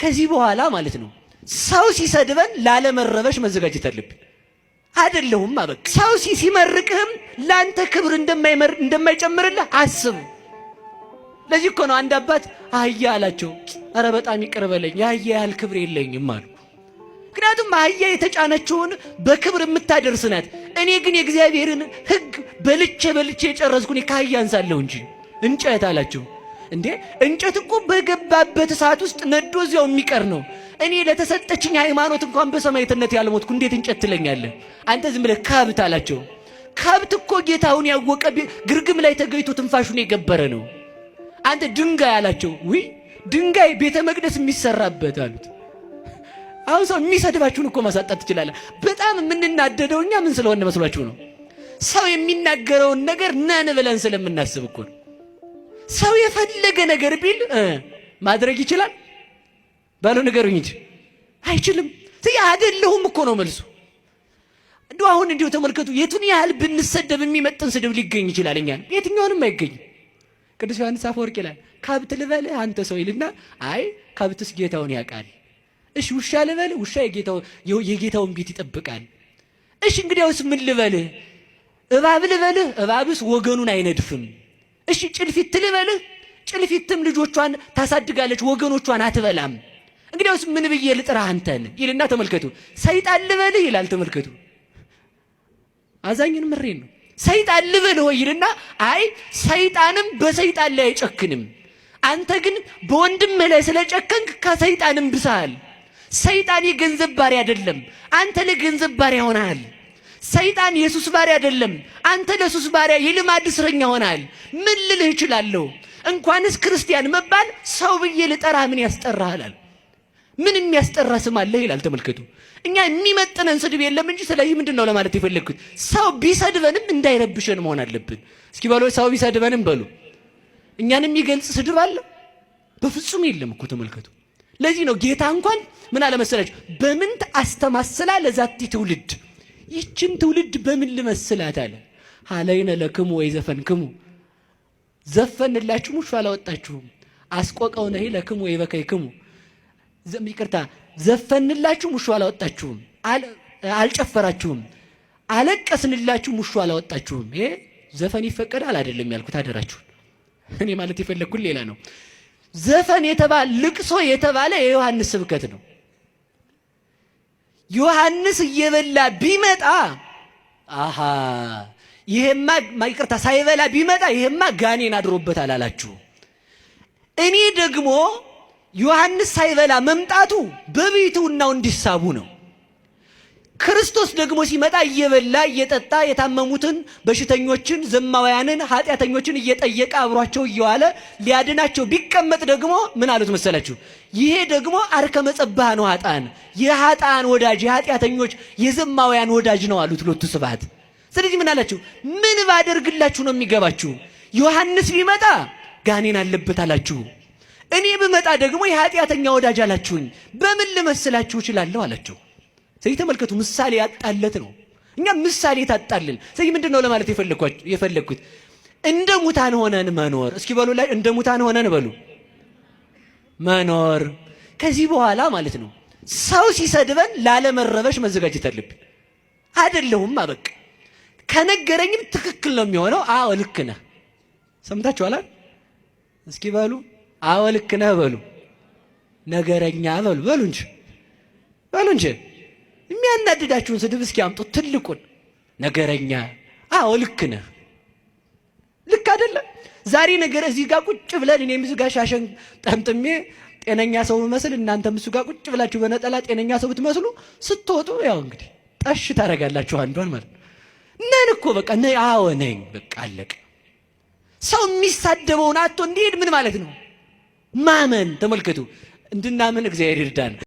ከዚህ በኋላ ማለት ነው ሰው ሲሰድበን ላለመረበሽ መዘጋጀት አለብን። አይደለሁም አበቃ። ሰው ሲመርቅህም ላንተ ክብር እንደማይጨምርልህ አስብ። ለዚህ እኮ ነው አንድ አባት አህያ አላቸው፣ ኧረ በጣም ይቅር በለኝ የአህያ ያህል ክብር የለኝም አሉ። ምክንያቱም አህያ የተጫነችውን በክብር የምታደርስ ናት። እኔ ግን የእግዚአብሔርን ሕግ በልቼ የጨረስኩኝ ከአህያ አንሳለሁ እንጂ እንጨት አላቸው። እንዴ እንጨት እኮ በገባበት እሳት ውስጥ ነዶ እዚያው የሚቀር ነው። እኔ ለተሰጠችኝ ሃይማኖት እንኳን በሰማዕትነት ያልሞትኩ እንዴት እንጨት ትለኛለህ? አንተ ዝም ብለህ ከብት አላቸው። ከብት እኮ ጌታውን ያወቀ ግርግም ላይ ተገይቶ ትንፋሹን የገበረ ነው። አንተ ድንጋይ አላቸው። ውይ ድንጋይ ቤተ መቅደስ የሚሰራበት አሉት። አሁን ሰው የሚሰድባችሁን እኮ ማሳጣት ትችላለህ። በጣም የምንናደደው እኛ ምን ስለሆነ መስሏችሁ ነው? ሰው የሚናገረውን ነገር ነን ብለን ስለምናስብ እኮ ነው። ሰው የፈለገ ነገር ቢል ማድረግ ይችላል ባሉ ነገሩኝ እንጂ አይችልም። አይደለሁም እኮ ነው መልሱ። እንደው አሁን እንዲሁ ተመልከቱ፣ የቱን ያህል ብንሰደብ የሚመጥን ስድብ ሊገኝ ይችላል? እኛ የትኛውንም አይገኝም። ቅዱስ ዮሐንስ አፈወርቅ ይላል ከብት ልበልህ አንተ ሰው ይልና አይ ከብትስ ጌታውን ያውቃል። እሺ ውሻ ልበልህ ውሻ የጌታውን ቤት ይጠብቃል። እሺ እንግዲያውስ ምን ልበልህ? እባብ ልበልህ እባብስ ወገኑን አይነድፍም። እሺ ጭልፊት ልበልህ ጭልፊትም ልጆቿን ታሳድጋለች ወገኖቿን አትበላም። እንግዲያውስ ምን ብዬ ልጥራህ አንተን ይልና ተመልከቱ። ሰይጣን ልበልህ ይላል ተመልከቱ። አዛኝን ምሬን ነው። ሰይጣን ልበልህ ወይ ይልና አይ ሰይጣንም በሰይጣን ላይ አይጨክንም፣ አንተ ግን በወንድምህ ላይ ስለጨከንክ ከሰይጣንም ብሰሃል። ሰይጣን የገንዘብ ባሪያ አይደለም፣ አንተ ለገንዘብ ባሪያ ሆነሃል። ሰይጣን የሱስ ባሪያ አይደለም፣ አንተ ለሱስ ባሪያ የልማድ እስረኛ ሆነሃል። ምን ልልህ እችላለሁ? እንኳንስ ክርስቲያን መባል ሰው ብዬ ልጠራህ ምን ያስጠራሃል? ምን የሚያስጠራ ስም አለህ ይላል ተመልከቱ። እኛ የሚመጥነን ስድብ የለም እንጂ። ስለዚህ ምንድነው ለማለት የፈለግኩት? ሰው ቢሰድበንም እንዳይረብሸን መሆን አለብን። እስኪ በሉ ሰው ቢሰድበንም በሉ እኛን የሚገልጽ ስድብ አለ? በፍጹም የለም እኮ ተመልከቱ። ለዚህ ነው ጌታ እንኳን ምን አለ መሰላችሁ? በምን አስተማስላ ለዛቲ ትውልድ፣ ይችን ትውልድ በምን ልመስላት አለ። ሀለይነ ለክሙ ወይ ዘፈንክሙ፣ ዘፈንላችሁ ሙሾ አላወጣችሁም። አስቆቀውነ ለክሙ ወይ በከይክሙ፣ ይቅርታ ዘፈንላችሁ ሙሾ አላወጣችሁም፣ አልጨፈራችሁም። አለቀስንላችሁ ሙሾ አላወጣችሁም። ይሄ ዘፈን ይፈቀዳል አይደለም ያልኩት፣ አደራችሁን። እኔ ማለት የፈለግኩት ሌላ ነው። ዘፈን የተባለ ልቅሶ የተባለ የዮሐንስ ስብከት ነው። ዮሐንስ እየበላ ቢመጣ አሃ ይሄማ ይቅርታ ሳይበላ ቢመጣ ይሄማ ጋኔን አድሮበታል አላችሁ። እኔ ደግሞ ዮሐንስ ሳይበላ መምጣቱ በቤቱናው እንዲሳቡ ነው። ክርስቶስ ደግሞ ሲመጣ እየበላ እየጠጣ የታመሙትን በሽተኞችን ዘማውያንን ኃጢአተኞችን እየጠየቀ አብሯቸው እየዋለ ሊያድናቸው ቢቀመጥ ደግሞ ምን አሉት መሰላችሁ? ይሄ ደግሞ አርከ መጸባህ ነው፣ ኃጥአን የኃጥአን ወዳጅ የኃጢአተኞች የዘማውያን ወዳጅ ነው አሉት ሎቱ ስብሐት። ስለዚህ ምን አላችሁ? ምን ባደርግላችሁ ነው የሚገባችሁ? ዮሐንስ ቢመጣ ጋኔን አለበት አላችሁ፣ እኔ ብመጣ ደግሞ የኃጢአተኛ ወዳጅ አላችሁኝ። በምን ልመስላችሁ እችላለሁ አላቸው። ስለዚህ ተመልከቱ፣ ምሳሌ ያጣለት ነው። እኛ ምሳሌ ታጣልን። ስለዚህ ምንድነው ለማለት የፈለግኩት? እንደ ሙታን ሆነን መኖር። እስኪ በሉ ላይ እንደ ሙታን ሆነን በሉ መኖር። ከዚህ በኋላ ማለት ነው ሰው ሲሰድበን ላለመረበሽ መዘጋጀት አለብን። አይደለሁም አበቃ። ከነገረኝም ትክክል ነው የሚሆነው። አዎ ልክ ነህ። ሰምታችኋል? እስኪ በሉ አዎ ልክ ነህ በሉ። ነገረኛ በሉ እንጂ የሚያናድዳችሁን ስድብ እስኪ አምጡት። ትልቁን ነገረኛ። አዎ ልክ ነህ። ልክ አይደለም? ዛሬ ነገር እዚህ ጋር ቁጭ ብለን እኔም እዚህ ጋር ሻሸን ጠምጥሜ ጤነኛ ሰው መስል እናንተም እሱ ጋር ቁጭ ብላችሁ በነጠላ ጤነኛ ሰው ብትመስሉ ስትወጡ ያው እንግዲህ ጠሽ ታረጋላችሁ አንዷን ማለት ነን እኮ በቃ አዎ ነኝ በቃ አለቀ። ሰው የሚሳደበውን አጥቶ እንዲሄድ ምን ማለት ነው? ማመን። ተመልከቱ፣ እንድናምን እግዚአብሔር ይርዳን።